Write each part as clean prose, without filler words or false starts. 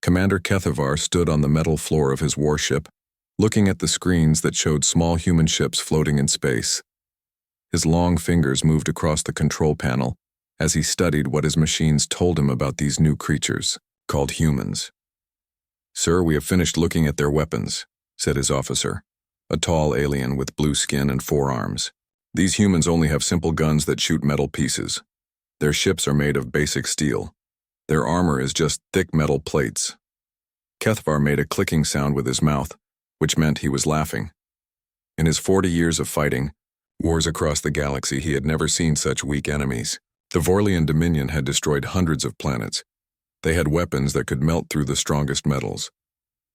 Commander Kethavar stood on the metal floor of his warship, looking at the screens that showed small human ships floating in space. His long fingers moved across the control panel as he studied what his machines told him about these new creatures, called humans. "Sir, we have finished looking at their weapons," said his officer, a tall alien with blue skin and 4 arms. "These humans only have simple guns that shoot metal pieces. Their ships are made of basic steel. Their armor is just thick metal plates." Kethavar made a clicking sound with his mouth, which meant he was laughing. In his 40 years of fighting wars across the galaxy, he had never seen such weak enemies. The Vorlian Dominion had destroyed hundreds of planets. They had weapons that could melt through the strongest metals.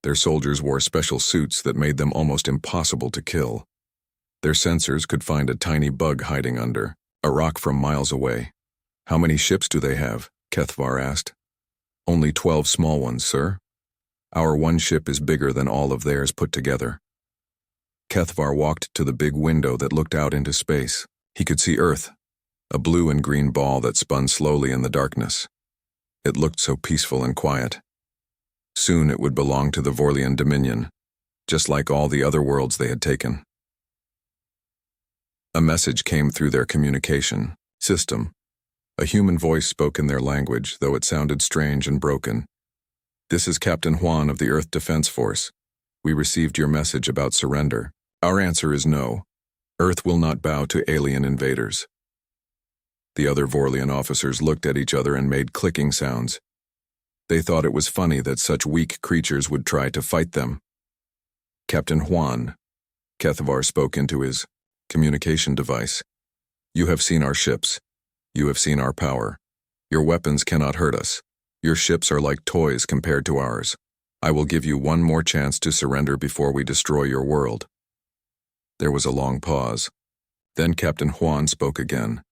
Their soldiers wore special suits that made them almost impossible to kill. Their sensors could find a tiny bug hiding under a rock from miles away. "How many ships do they have?" Kethavar asked. "Only 12 small ones, sir. Our one ship is bigger than all of theirs put together." Kethavar walked to the big window that looked out into space. He could see Earth, a blue and green ball that spun slowly in the darkness. It looked so peaceful and quiet. Soon it would belong to the Vorlian Dominion, just like all the other worlds they had taken. A message came through their communication system. A human voice spoke in their language, though it sounded strange and broken. "This is Captain Juan of the Earth Defense Force. We received your message about surrender. Our answer is no. Earth will not bow to alien invaders." The other Vorlian officers looked at each other and made clicking sounds. They thought it was funny that such weak creatures would try to fight them. "Captain Juan," Kethavar spoke into his communication device. "You have seen our ships. You have seen our power. Your weapons cannot hurt us. Your ships are like toys compared to ours. I will give you one more chance to surrender before we destroy your world." There was a long pause. Then Captain Juan spoke again.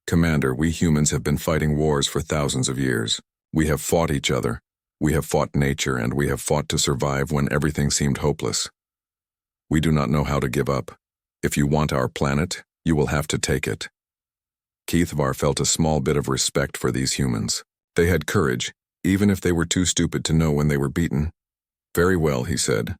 "Commander, we humans have been fighting wars for thousands of years. We have fought each other. We have fought nature, and we have fought to survive when everything seemed hopeless. We do not know how to give up. If you want our planet, you will have to take it." Kethavar felt a small bit of respect for these humans. They had courage, even if they were too stupid to know when they were beaten. "Very well," he said.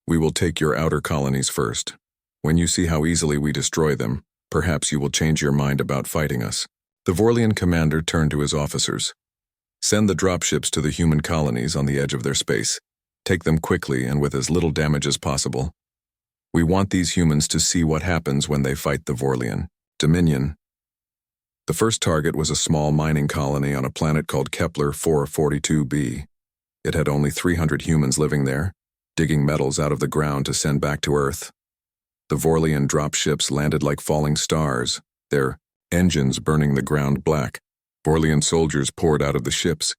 "We will take your outer colonies first. When you see how easily we destroy them, perhaps you will change your mind about fighting us." The Vorlian commander turned to his officers. "Send the dropships to the human colonies on the edge of their space. Take them quickly and with as little damage as possible. We want these humans to see what happens when they fight the Vorlian Dominion." The first target was a small mining colony on a planet called Kepler 442b. It had only 300 humans living there, digging metals out of the ground to send back to Earth. The Vorlian dropships landed like falling stars, their engines burning the ground black. Vorlian soldiers poured out of the ships.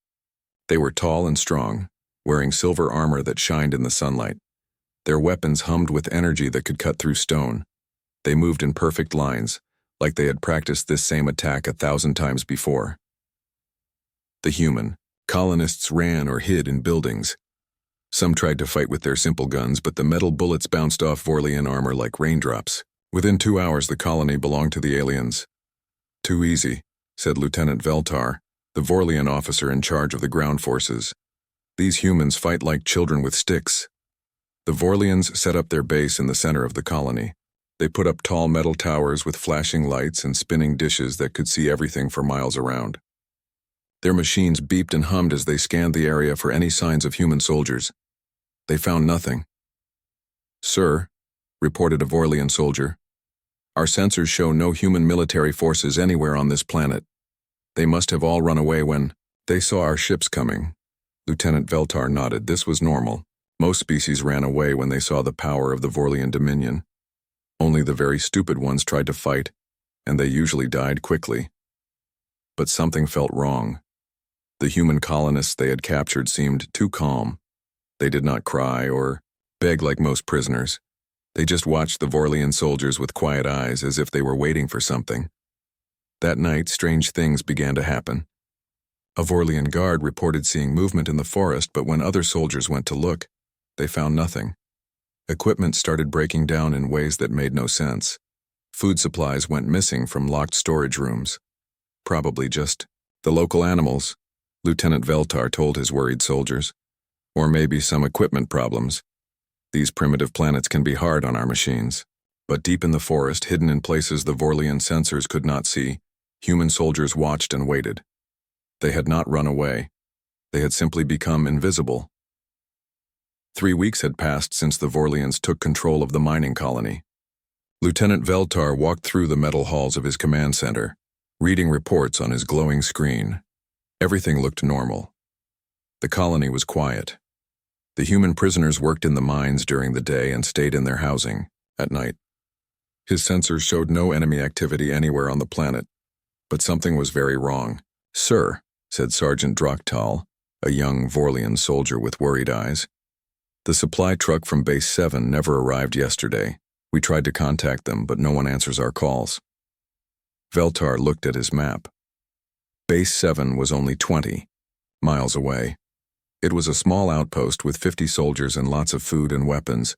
They were tall and strong, wearing silver armor that shined in the sunlight. Their weapons hummed with energy that could cut through stone. They moved in perfect lines, like they had practiced this same attack 1,000 times before. The human colonists ran or hid in buildings. Some tried to fight with their simple guns, but the metal bullets bounced off Vorlian armor like raindrops. Within 2 hours, the colony belonged to the aliens. "Too easy," said Lieutenant Veltar, the Vorlian officer in charge of the ground forces. "These humans fight like children with sticks." The Vorlians set up their base in the center of the colony. They put up tall metal towers with flashing lights and spinning dishes that could see everything for miles around. Their machines beeped and hummed as they scanned the area for any signs of human soldiers. They found nothing. "Sir," reported a Vorlian soldier, "our sensors show no human military forces anywhere on this planet. They must have all run away when they saw our ships coming." Lieutenant Veltar nodded. This was normal. Most species ran away when they saw the power of the Vorlian Dominion. Only the very stupid ones tried to fight, and they usually died quickly. But something felt wrong. The human colonists they had captured seemed too calm. They did not cry or beg like most prisoners. They just watched the Vorlian soldiers with quiet eyes as if they were waiting for something. That night, strange things began to happen. A Vorlian guard reported seeing movement in the forest, but when other soldiers went to look, they found nothing. Equipment started breaking down in ways that made no sense. Food supplies went missing from locked storage rooms. Probably just the local animals, Lieutenant Veltar told his worried soldiers. Or maybe some equipment problems. These primitive planets can be hard on our machines. But deep in the forest, hidden in places the Vorlian sensors could not see, human soldiers watched and waited. They had not run away. They had simply become invisible. 3 weeks had passed since the Vorlians took control of the mining colony. Lieutenant Veltar walked through the metal halls of his command center, reading reports on his glowing screen. Everything looked normal. The colony was quiet. The human prisoners worked in the mines during the day and stayed in their housing at night. His sensors showed no enemy activity anywhere on the planet, but something was very wrong. "Sir," said Sergeant Draktal, a young Vorlian soldier with worried eyes. "The supply truck from Base 7 never arrived yesterday. We tried to contact them, but no one answers our calls." Veltar looked at his map. Base 7 was only 20 miles away. It was a small outpost with 50 soldiers and lots of food and weapons.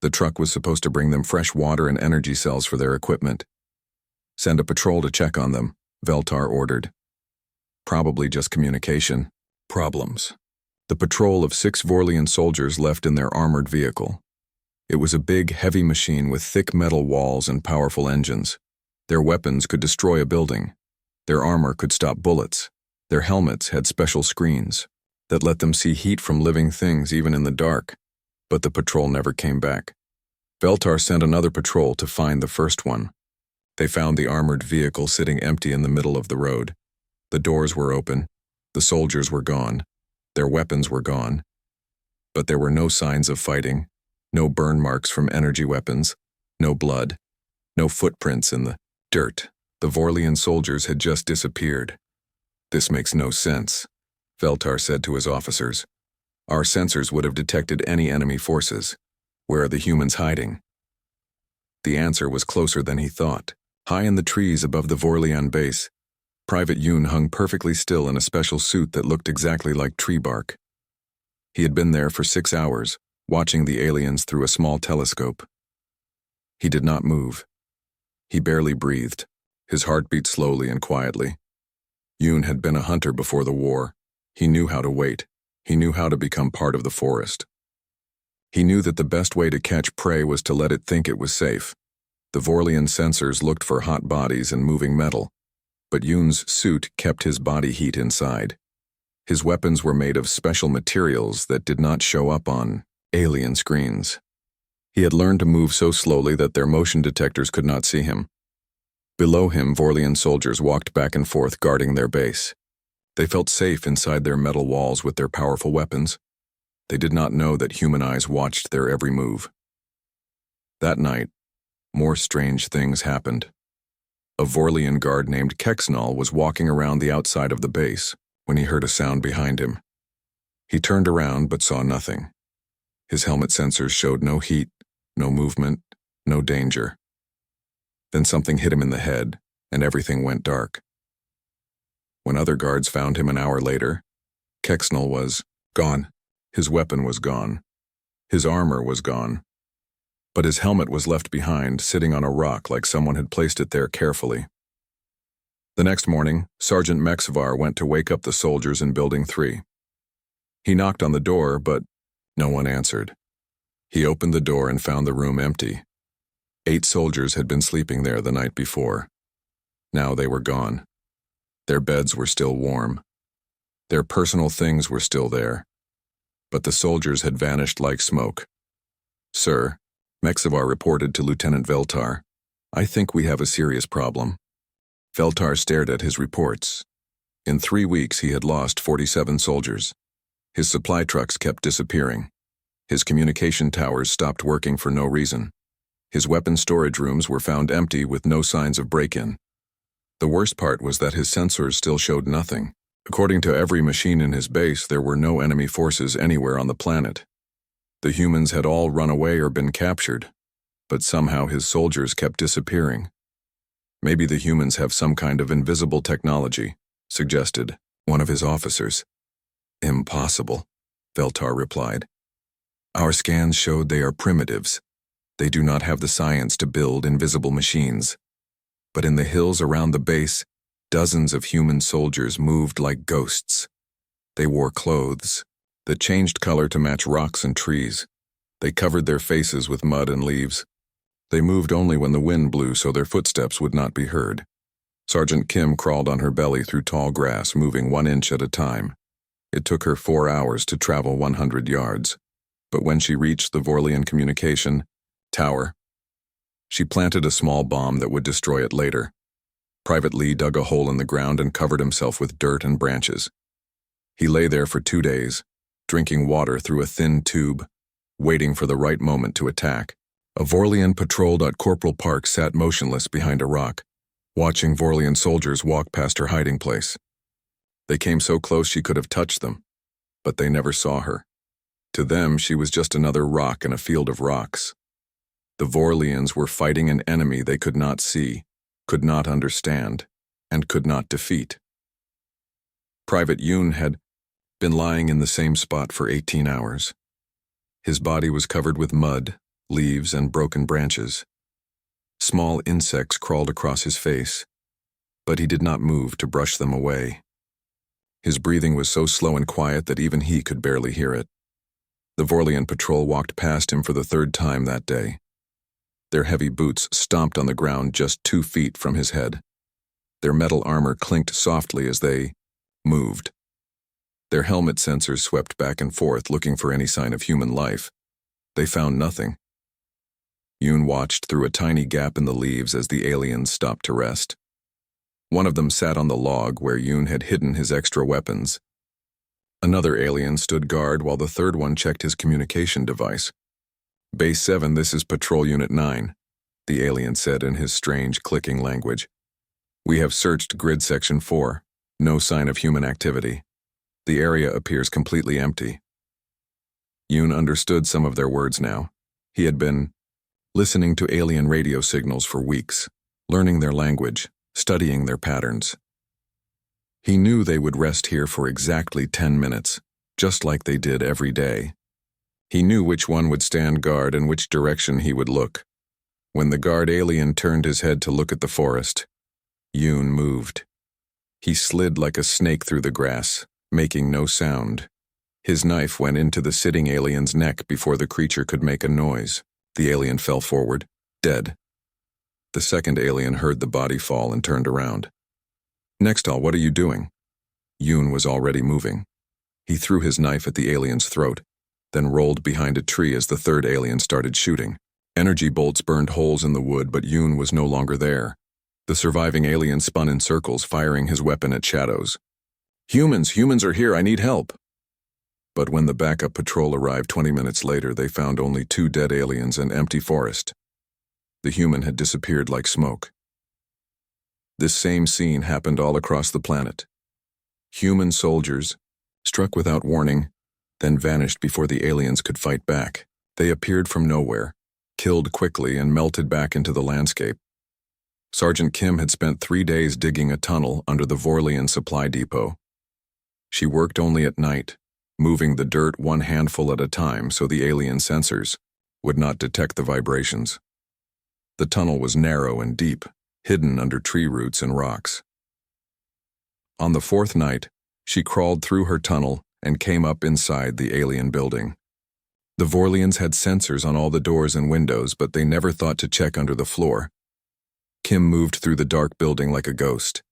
The truck was supposed to bring them fresh water and energy cells for their equipment. "Send a patrol to check on them," Veltar ordered. Probably just communication problems. The patrol of 6 Vorlian soldiers left in their armored vehicle. It was a big, heavy machine with thick metal walls and powerful engines. Their weapons could destroy a building. Their armor could stop bullets. Their helmets had special screens that let them see heat from living things even in the dark. But the patrol never came back. Veltar sent another patrol to find the first one. They found the armored vehicle sitting empty in the middle of the road. The doors were open. The soldiers were gone. Their weapons were gone. But there were no signs of fighting, no burn marks from energy weapons, no blood, no footprints in the dirt. The Vorlian soldiers had just disappeared. "This makes no sense," Veltar said to his officers. "Our sensors would have detected any enemy forces. Where are the humans hiding?" The answer was closer than he thought. High in the trees above the Vorlian base, Private Yoon hung perfectly still in a special suit that looked exactly like tree bark. He had been there for 6 hours, watching the aliens through a small telescope. He did not move. He barely breathed. His heart beat slowly and quietly. Yoon had been a hunter before the war. He knew how to wait. He knew how to become part of the forest. He knew that the best way to catch prey was to let it think it was safe. The Vorlian sensors looked for hot bodies and moving metal, but Yoon's suit kept his body heat inside. His weapons were made of special materials that did not show up on alien screens. He had learned to move so slowly that their motion detectors could not see him. Below him, Vorlian soldiers walked back and forth guarding their base. They felt safe inside their metal walls with their powerful weapons. They did not know that human eyes watched their every move. That night, more strange things happened. A Vorlian guard named Kexnal was walking around the outside of the base when he heard a sound behind him. He turned around but saw nothing. His helmet sensors showed no heat, no movement, no danger. Then something hit him in the head, and everything went dark. When other guards found him an hour later, Kexnal was gone. His weapon was gone. His armor was gone. But his helmet was left behind, sitting on a rock like someone had placed it there carefully. The next morning, Sergeant Mexvar went to wake up the soldiers in Building 3. He knocked on the door, but no one answered. He opened the door and found the room empty. 8 soldiers had been sleeping there the night before. Now they were gone. Their beds were still warm. Their personal things were still there. But the soldiers had vanished like smoke. "Sir," Mexvar reported to Lieutenant Veltar, "I think we have a serious problem." Veltar stared at his reports. In 3 weeks he had lost 47 soldiers. His supply trucks kept disappearing. His communication towers stopped working for no reason. His weapon storage rooms were found empty with no signs of break-in. The worst part was that his sensors still showed nothing. According to every machine in his base, there were no enemy forces anywhere on the planet. The humans had all run away or been captured, but somehow his soldiers kept disappearing. "Maybe the humans have some kind of invisible technology," suggested one of his officers. "Impossible," Veltar replied. "Our scans showed they are primitives. They do not have the science to build invisible machines. But in the hills around the base, dozens of human soldiers moved like ghosts. They wore clothes, that changed color to match rocks and trees. They covered their faces with mud and leaves. They moved only when the wind blew so their footsteps would not be heard. Sergeant Kim crawled on her belly through tall grass, moving 1 inch at a time. It took her 4 hours to travel 100 yards. But when she reached the Vorlian communication tower, she planted a small bomb that would destroy it later. Private Lee dug a hole in the ground and covered himself with dirt and branches. He lay there for 2 days, drinking water through a thin tube, waiting for the right moment to attack. A Vorlian patrol. Corporal Park sat motionless behind a rock, watching Vorlian soldiers walk past her hiding place. They came so close she could have touched them, but they never saw her. To them, she was just another rock in a field of rocks. The Vorlians were fighting an enemy they could not see, could not understand, and could not defeat. Private Yoon had been lying in the same spot for 18 hours. His body was covered with mud, leaves, and broken branches. Small insects crawled across his face, but he did not move to brush them away. His breathing was so slow and quiet that even he could barely hear it. The Vorlian patrol walked past him for the 3rd time that day. Their heavy boots stomped on the ground just 2 feet from his head. Their metal armor clinked softly as they moved. Their helmet sensors swept back and forth looking for any sign of human life. They found nothing. Yoon watched through a tiny gap in the leaves as the aliens stopped to rest. One of them sat on the log where Yoon had hidden his extra weapons. Another alien stood guard while the 3rd one checked his communication device. Base 7, this is Patrol Unit 9, the alien said in his strange, clicking language. We have searched Grid Section 4. No sign of human activity. The area appears completely empty. Yoon understood some of their words now. He had been listening to alien radio signals for weeks, learning their language, studying their patterns. He knew they would rest here for exactly 10 minutes, just like they did every day. He knew which one would stand guard and which direction he would look. When the guard alien turned his head to look at the forest, Yoon moved. He slid like a snake through the grass, making no sound. His knife went into the sitting alien's neck before the creature could make a noise. The alien fell forward, dead. The 2nd alien heard the body fall and turned around. Nextal, what are you doing? Yoon was already moving. He threw his knife at the alien's throat, then rolled behind a tree as the 3rd alien started shooting. Energy bolts burned holes in the wood, but Yoon was no longer there. The surviving alien spun in circles, firing his weapon at shadows. Humans are here, I need help. But when the backup patrol arrived 20 minutes later, they found only 2 dead aliens and empty forest. The human had disappeared like smoke. This same scene happened all across the planet. Human soldiers, struck without warning, then vanished before the aliens could fight back. They appeared from nowhere, killed quickly, and melted back into the landscape. Sergeant Kim had spent 3 days digging a tunnel under the Vorlian supply depot. She worked only at night, moving the dirt 1 handful at a time so the alien sensors would not detect the vibrations. The tunnel was narrow and deep, hidden under tree roots and rocks. On the 4th night, she crawled through her tunnel and came up inside the alien building. The Vorlians had sensors on all the doors and windows, but they never thought to check under the floor. Kim moved through the dark building like a ghost.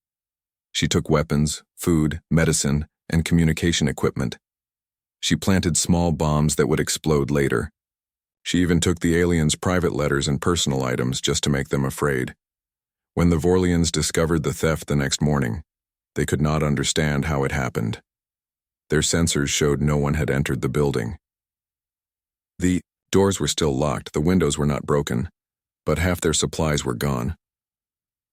She took weapons, food, medicine, and communication equipment. She planted small bombs that would explode later. She even took the aliens' private letters and personal items just to make them afraid. When the Vorlians discovered the theft the next morning, they could not understand how it happened. Their sensors showed no one had entered the building. The doors were still locked, the windows were not broken, but half their supplies were gone.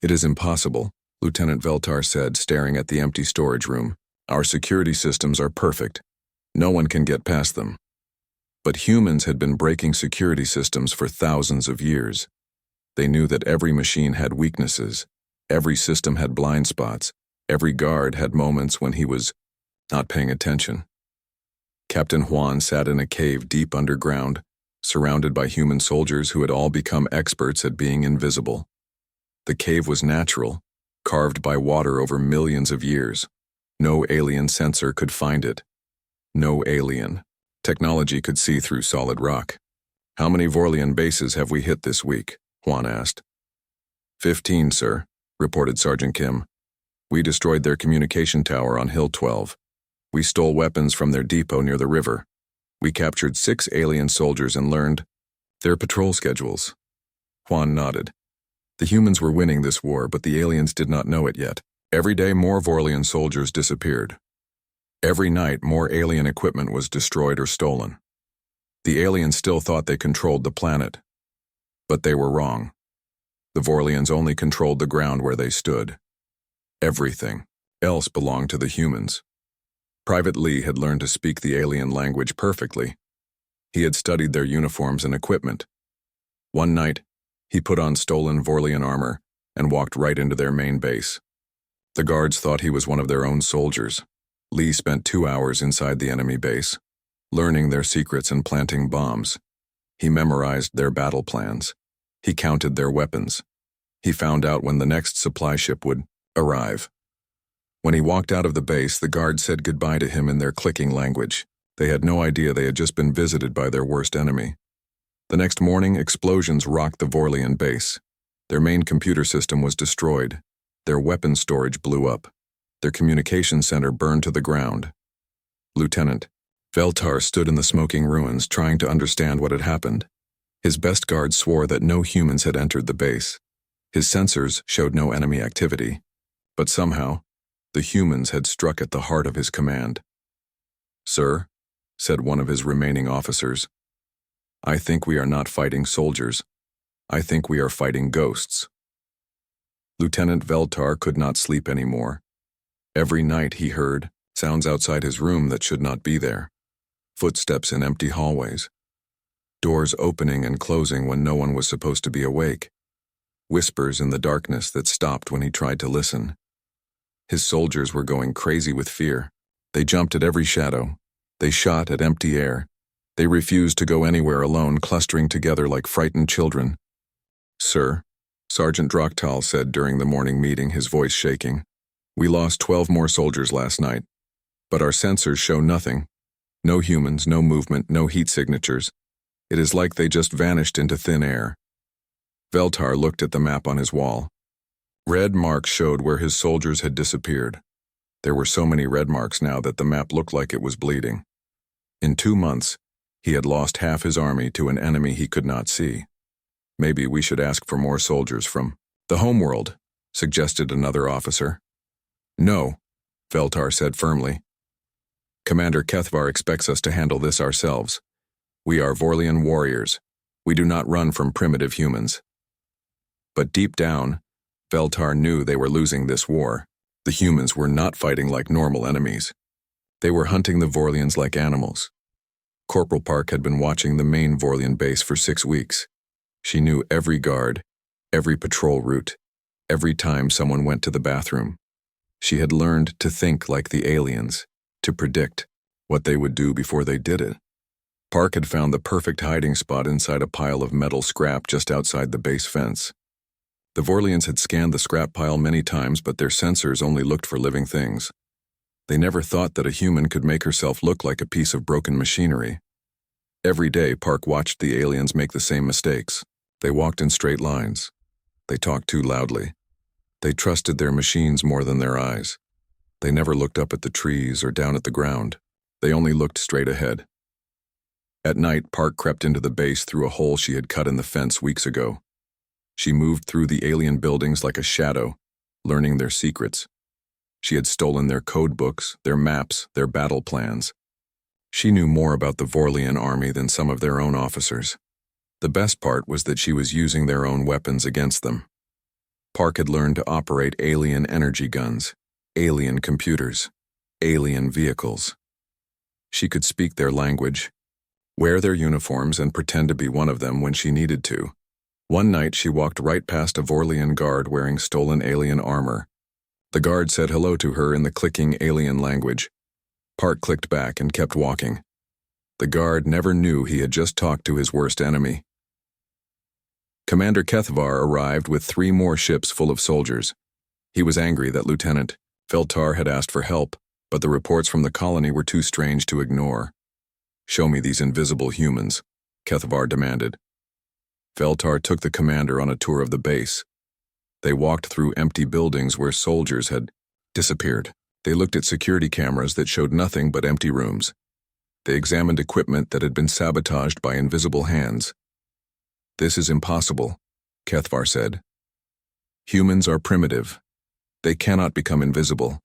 It is impossible, Lieutenant Veltar said, staring at the empty storage room. Our security systems are perfect. No one can get past them. But humans had been breaking security systems for thousands of years. They knew that every machine had weaknesses, every system had blind spots, every guard had moments when he was not paying attention. Captain Juan sat in a cave deep underground, surrounded by human soldiers who had all become experts at being invisible. The cave was natural, carved by water over millions of years. No alien sensor could find it. No alien. Technology could see through solid rock. How many Vorlian bases have we hit this week? Juan asked. 15, sir, reported Sergeant Kim. We destroyed their communication tower on Hill 12. We stole weapons from their depot near the river. We captured 6 alien soldiers and learned their patrol schedules. Juan nodded. The humans were winning this war, but the aliens did not know it yet. Every day more Vorlian soldiers disappeared. Every night more alien equipment was destroyed or stolen. The aliens still thought they controlled the planet. But they were wrong. The Vorlians only controlled the ground where they stood. Everything else belonged to the humans. Private Lee had learned to speak the alien language perfectly. He had studied their uniforms and equipment. One night, he put on stolen Vorlian armor and walked right into their main base. The guards thought he was one of their own soldiers. Lee spent 2 hours inside the enemy base, learning their secrets and planting bombs. He memorized their battle plans. He counted their weapons. He found out when the next supply ship would arrive. When he walked out of the base, the guards said goodbye to him in their clicking language. They had no idea they had just been visited by their worst enemy. The next morning, explosions rocked the Vorlian base. Their main computer system was destroyed. Their weapons storage blew up. Their communication center burned to the ground. Lieutenant Veltar stood in the smoking ruins, trying to understand what had happened. His best guards swore that no humans had entered the base. His sensors showed no enemy activity. But somehow, the humans had struck at the heart of his command. "Sir," said one of his remaining officers, "I think we are not fighting soldiers. I think we are fighting ghosts." Lieutenant Veltar could not sleep anymore. Every night he heard sounds outside his room that should not be there. Footsteps in empty hallways. Doors opening and closing when no one was supposed to be awake. Whispers in the darkness that stopped when he tried to listen. His soldiers were going crazy with fear. They jumped at every shadow. They shot at empty air. They refused to go anywhere alone, clustering together like frightened children. "Sir," Sergeant Draktal said during the morning meeting, his voice shaking, "we lost 12 more soldiers last night, but our sensors show nothing. No humans, no movement, no heat signatures. It is like they just vanished into thin air." Veltar looked at the map on his wall. Red marks showed where his soldiers had disappeared. There were so many red marks now that the map looked like it was bleeding. In 2 months, he had lost half his army to an enemy he could not see. "Maybe we should ask for more soldiers from the homeworld," suggested another officer. "No," Veltar said firmly. "Commander Kethvar expects us to handle this ourselves. We are Vorlian warriors. We do not run from primitive humans." But deep down, Veltar knew they were losing this war. The humans were not fighting like normal enemies. They were hunting the Vorlians like animals. Corporal Park had been watching the main Vorlian base for 6 weeks. She knew every guard, every patrol route, every time someone went to the bathroom. She had learned to think like the aliens, to predict what they would do before they did it. Park had found the perfect hiding spot inside a pile of metal scrap just outside the base fence. The Vorlians had scanned the scrap pile many times, but their sensors only looked for living things. They never thought that a human could make herself look like a piece of broken machinery. Every day, Park watched the aliens make the same mistakes. They walked in straight lines. They talked too loudly. They trusted their machines more than their eyes. They never looked up at the trees or down at the ground. They only looked straight ahead. At night, Park crept into the base through a hole she had cut in the fence weeks ago. She moved through the alien buildings like a shadow, learning their secrets. She had stolen their code books, their maps, their battle plans. She knew more about the Vorlian army than some of their own officers. The best part was that she was using their own weapons against them. Park had learned to operate alien energy guns, alien computers, alien vehicles. She could speak their language, wear their uniforms, and pretend to be one of them when she needed to. One night, she walked right past a Vorlian guard wearing stolen alien armor. The guard said hello to her in the clicking alien language. Park clicked back and kept walking. The guard never knew he had just talked to his worst enemy. Commander Kethvar arrived with 3 more ships full of soldiers. He was angry that Lieutenant Veltar had asked for help, But the reports from the colony were too strange to ignore. "Show me these invisible humans," Kethvar demanded. Veltar took the commander on a tour of the base. They walked through empty buildings where soldiers had disappeared. They looked at security cameras that showed nothing but empty rooms. They examined equipment that had been sabotaged by invisible hands. "This is impossible," Kethvar said. "Humans are primitive. They cannot become invisible.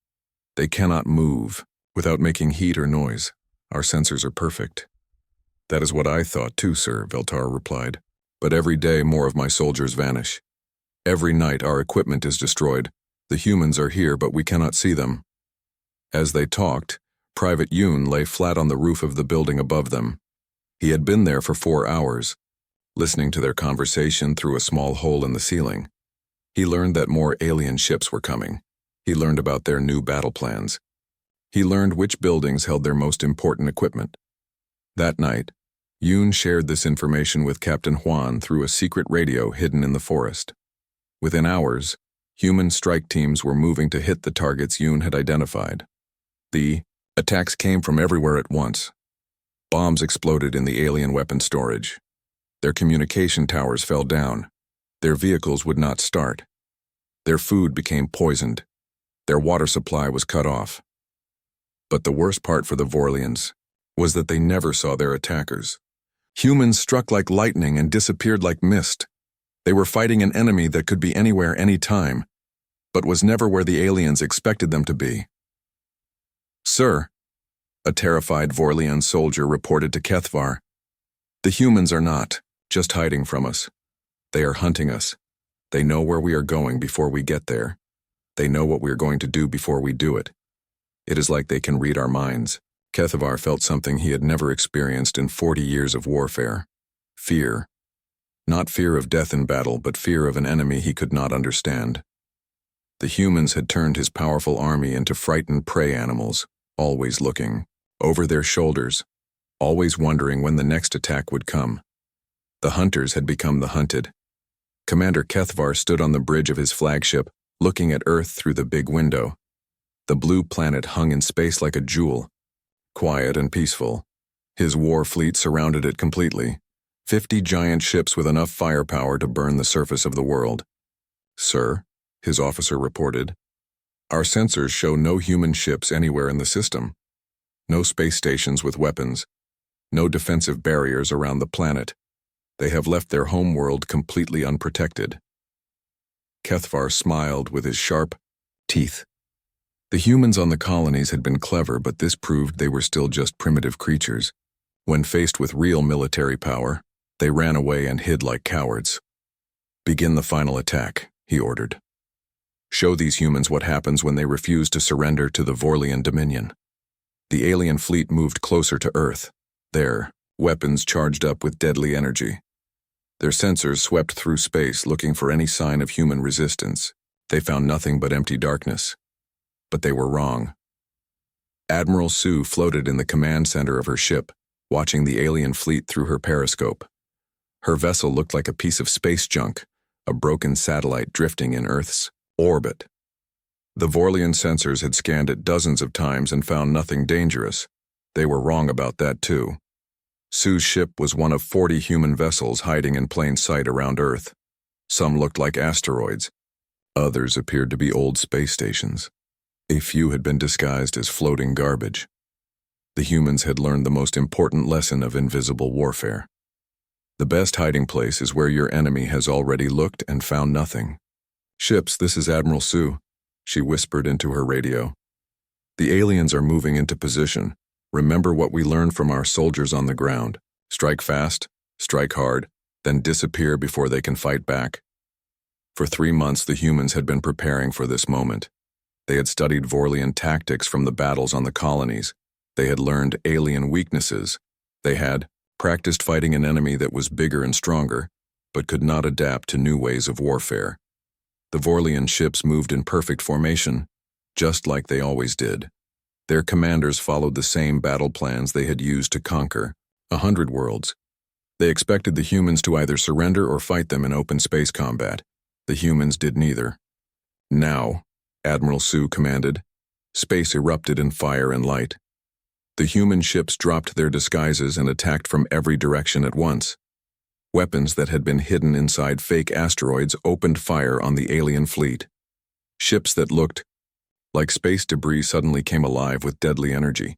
They cannot move without making heat or noise. Our sensors are perfect." "That is what I thought too, sir," Veltar replied. "But every day more of my soldiers vanish. Every night our equipment is destroyed. The humans are here, but we cannot see them." As they talked, Private Yoon lay flat on the roof of the building above them. He had been there for 4 hours, listening to their conversation through a small hole in the ceiling. He learned that more alien ships were coming. He learned about their new battle plans. He learned which buildings held their most important equipment. That night, Yoon shared this information with Captain Hwan through a secret radio hidden in the forest. Within hours, human strike teams were moving to hit the targets Yoon had identified. The attacks came from everywhere at once. Bombs exploded in the alien weapon storage. Their communication towers fell down. Their vehicles would not start. Their food became poisoned. Their water supply was cut off. But the worst part for the Vorlians was that they never saw their attackers. Humans struck like lightning and disappeared like mist. They were fighting an enemy that could be anywhere, anytime, but was never where the aliens expected them to be. "Sir," a terrified Vorlian soldier reported to Kethvar, "the humans are not just hiding from us. They are hunting us. They know where we are going before we get there. They know what we are going to do before we do it. It is like they can read our minds." Kethvar felt something he had never experienced in 40 years of warfare. Fear. Not fear of death in battle, but fear of an enemy he could not understand. The humans had turned his powerful army into frightened prey animals, always looking over their shoulders, always wondering when the next attack would come. The hunters had become the hunted. Commander Kethvar stood on the bridge of his flagship, looking at Earth through the big window. The blue planet hung in space like a jewel, quiet and peaceful. His war fleet surrounded it completely. 50 giant ships with enough firepower to burn the surface of the world. "Sir," his officer reported, "our sensors show no human ships anywhere in the system. No space stations with weapons. No defensive barriers around the planet. They have left their homeworld completely unprotected." Kethvar smiled with his sharp teeth. The humans on the colonies had been clever, but this proved they were still just primitive creatures. When faced with real military power, they ran away and hid like cowards. "Begin the final attack," he ordered. "Show these humans what happens when they refuse to surrender to the Vorlian Dominion." The alien fleet moved closer to Earth, their weapons charged up with deadly energy. Their sensors swept through space looking for any sign of human resistance. They found nothing but empty darkness. But they were wrong. Admiral Sue floated in the command center of her ship, watching the alien fleet through her periscope. Her vessel looked like a piece of space junk, a broken satellite drifting in Earth's orbit. The Vorlian sensors had scanned it dozens of times and found nothing dangerous. They were wrong about that too. Sue's ship was one of 40 human vessels hiding in plain sight around Earth. Some looked like asteroids. Others appeared to be old space stations. A few had been disguised as floating garbage. The humans had learned the most important lesson of invisible warfare. The best hiding place is where your enemy has already looked and found nothing. "Ships, this is Admiral Sue," she whispered into her radio. "The aliens are moving into position. Remember what we learned from our soldiers on the ground. Strike fast, strike hard, then disappear before they can fight back." For 3 months, the humans had been preparing for this moment. They had studied Vorlian tactics from the battles on the colonies. They had learned alien weaknesses. They had practiced fighting an enemy that was bigger and stronger, but could not adapt to new ways of warfare. The Vorlian ships moved in perfect formation, just like they always did. Their commanders followed the same battle plans they had used to conquer 100 worlds. They expected the humans to either surrender or fight them in open space combat. The humans did neither. "Now," Admiral Sue commanded, Space erupted in fire and light. The human ships dropped their disguises and attacked from every direction at once. Weapons that had been hidden inside fake asteroids opened fire on the alien fleet. Ships that looked like space debris suddenly came alive with deadly energy.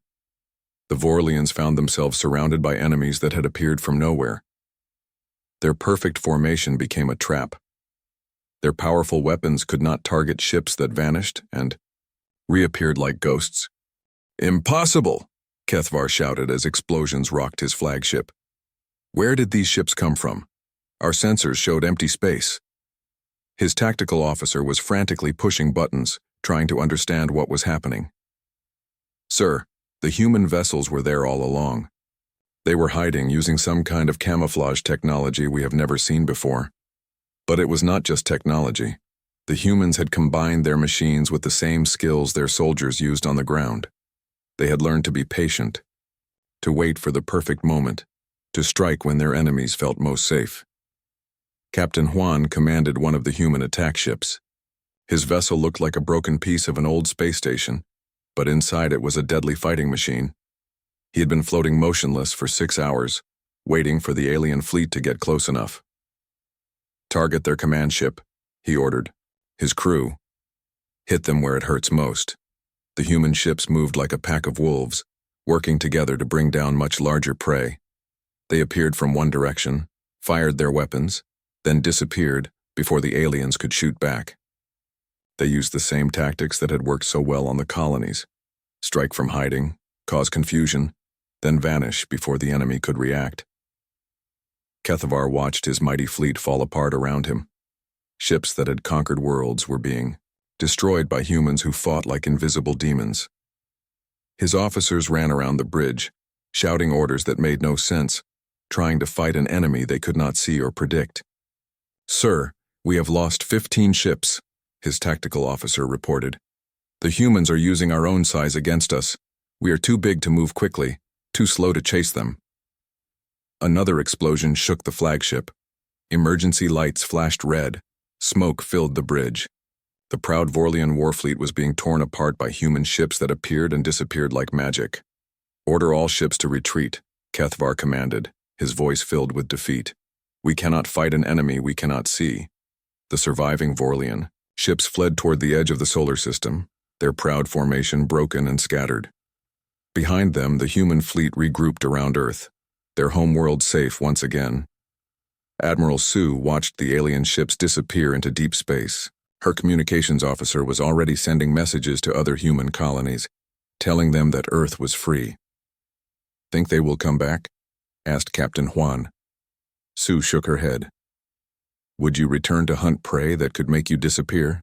The Vorlians found themselves surrounded by enemies that had appeared from nowhere. Their perfect formation became a trap. Their powerful weapons could not target ships that vanished and reappeared like ghosts. "Impossible!" Kethvar shouted as explosions rocked his flagship. "Where did these ships come from? Our sensors showed empty space." His tactical officer was frantically pushing buttons, trying to understand what was happening. "Sir, the human vessels were there all along. They were hiding using some kind of camouflage technology we have never seen before. But it was not just technology. The humans had combined their machines with the same skills their soldiers used on the ground. They had learned to be patient, to wait for the perfect moment, to strike when their enemies felt most safe." Captain Juan commanded one of the human attack ships. His vessel looked like a broken piece of an old space station, but inside it was a deadly fighting machine. He had been floating motionless for 6 hours, waiting for the alien fleet to get close enough. "Target their command ship," he ordered. His crew. "Hit them where it hurts most." The human ships moved like a pack of wolves, working together to bring down much larger prey. They appeared from one direction, fired their weapons, then disappeared before the aliens could shoot back. They used the same tactics that had worked so well on the colonies: strike from hiding, cause confusion, then vanish before the enemy could react. Kethavar watched his mighty fleet fall apart around him. Ships that had conquered worlds were being destroyed by humans who fought like invisible demons. His officers ran around the bridge, shouting orders that made no sense, trying to fight an enemy they could not see or predict. "Sir, we have lost 15 ships," his tactical officer reported. "The humans are using our own size against us. We are too big to move quickly, too slow to chase them." Another explosion shook the flagship. Emergency lights flashed red. Smoke filled the bridge. The proud Vorlian warfleet was being torn apart by human ships that appeared and disappeared like magic. "Order all ships to retreat," Kethvar commanded, his voice filled with defeat. "We cannot fight an enemy we cannot see." The surviving Vorlian ships fled toward the edge of the solar system, their proud formation broken and scattered. Behind them, the human fleet regrouped around Earth, their homeworld safe once again. Admiral Sue watched the alien ships disappear into deep space. Her communications officer was already sending messages to other human colonies, telling them that Earth was free. "Think they will come back?" asked Captain Juan. Sue shook her head. "Would you return to hunt prey that could make you disappear?"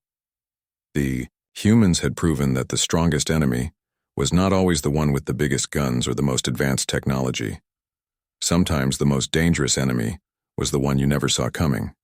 The humans had proven that the strongest enemy was not always the one with the biggest guns or the most advanced technology. Sometimes the most dangerous enemy was the one you never saw coming.